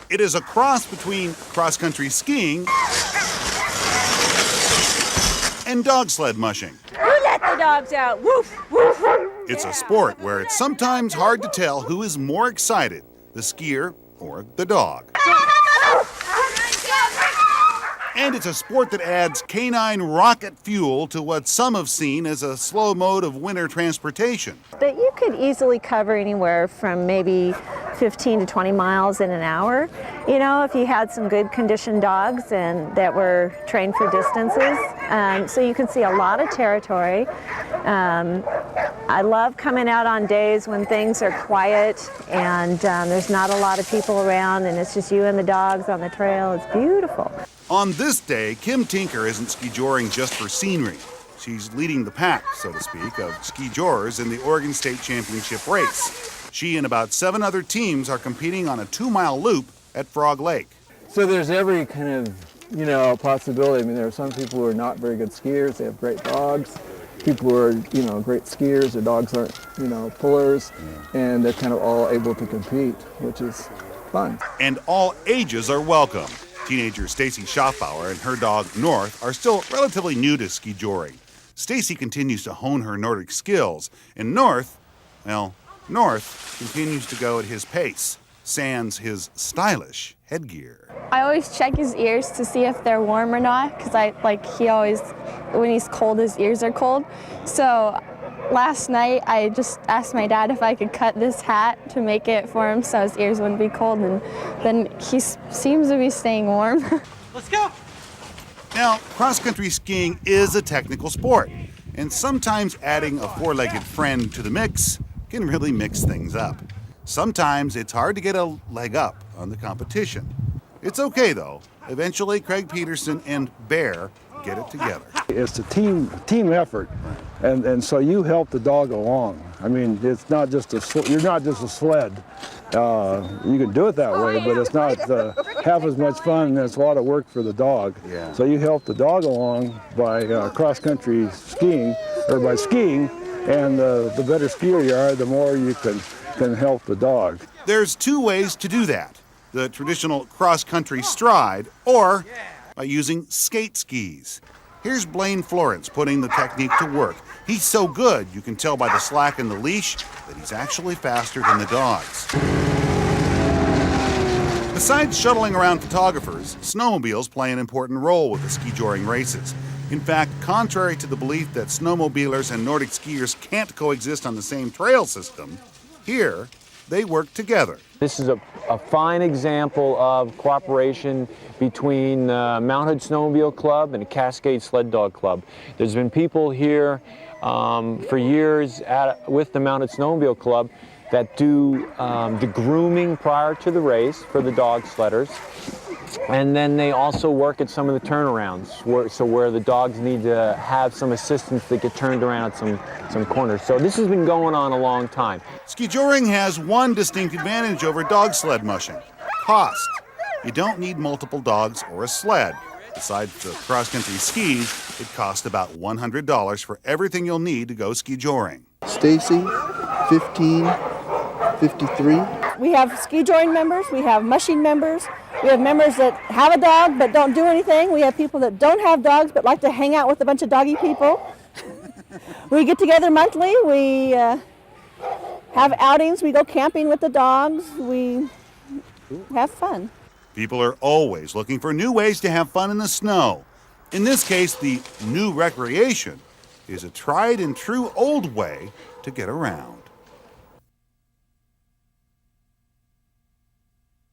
It is a cross between cross-country skiing and dog sled mushing. Who let the dogs out? Woof, woof. It's a sport where it's sometimes hard to tell who is more excited, the skier or the dog. And it's a sport that adds canine rocket fuel to what some have seen as a slow mode of winter transportation. But you could easily cover anywhere from maybe 15 to 20 miles in an hour. You know, if you had some good conditioned dogs and that were trained for distances. So you can see a lot of territory. I love coming out on days when things are quiet and there's not a lot of people around and it's just you and the dogs on the trail. It's beautiful. On this day, Kim Tinker isn't skijorring just for scenery. She's leading the pack, so to speak, of skijorers in the Oregon State Championship race. She and about 7 other teams are competing on a 2-mile loop at Frog Lake. So there's every kind of, possibility. I mean, there are some people who are not very good skiers. They have great dogs. People who are, great skiers. Their dogs aren't, pullers. And they're kind of all able to compete, which is fun. And all ages are welcome. Teenager Stacy Schaffbauer and her dog North are still relatively new to skijorring. Stacy continues to hone her Nordic skills, and North continues to go at his pace, sans his stylish headgear. I always check his ears to see if they're warm or not, because he always, when he's cold, his ears are cold. So last night I just asked my dad if I could cut this hat to make it for him so his ears wouldn't be cold, and then he seems to be staying warm. Let's go! Now, cross-country skiing is a technical sport, and sometimes adding a 4-legged friend to the mix can really mix things up. Sometimes it's hard to get a leg up on the competition. It's okay, though. Eventually, Craig Peterson and Bear get it together. It's a team effort, and so you help the dog along. I mean, it's not just you're not just a sled. You can do it that way, but it's not half as much fun, and it's a lot of work for the dog. Yeah. So you help the dog along by cross-country skiing, or by skiing, and the better skier you are, the more you can help the dog. There's 2 ways to do that. The traditional cross-country stride, or by using skate skis. Here's Blaine Florence putting the technique to work. He's so good, you can tell by the slack in the leash that he's actually faster than the dogs. Besides shuttling around photographers, snowmobiles play an important role with the skijorring races. In fact, contrary to the belief that snowmobilers and Nordic skiers can't coexist on the same trail system, here they work together. This is a fine example of cooperation between the Mount Hood Snowmobile Club and the Cascade Sled Dog Club. There's been people here for years with the Mount Hood Snowmobile Club that do the grooming prior to the race for the dog sledders. And then they also work at some of the turnarounds, where the dogs need to have some assistance to get turned around at some corners. So this has been going on a long time. Skijorring has one distinct advantage over dog sled mushing: cost. You don't need multiple dogs or a sled. Besides the cross-country skis, it costs about $100 for everything you'll need to go skijorring. Stacy, 15, 53. We have skijorring members, we have mushing members, we have members that have a dog but don't do anything. We have people that don't have dogs but like to hang out with a bunch of doggy people. We get together monthly, we have outings, we go camping with the dogs, we have fun. People are always looking for new ways to have fun in the snow. In this case, the new recreation is a tried and true old way to get around.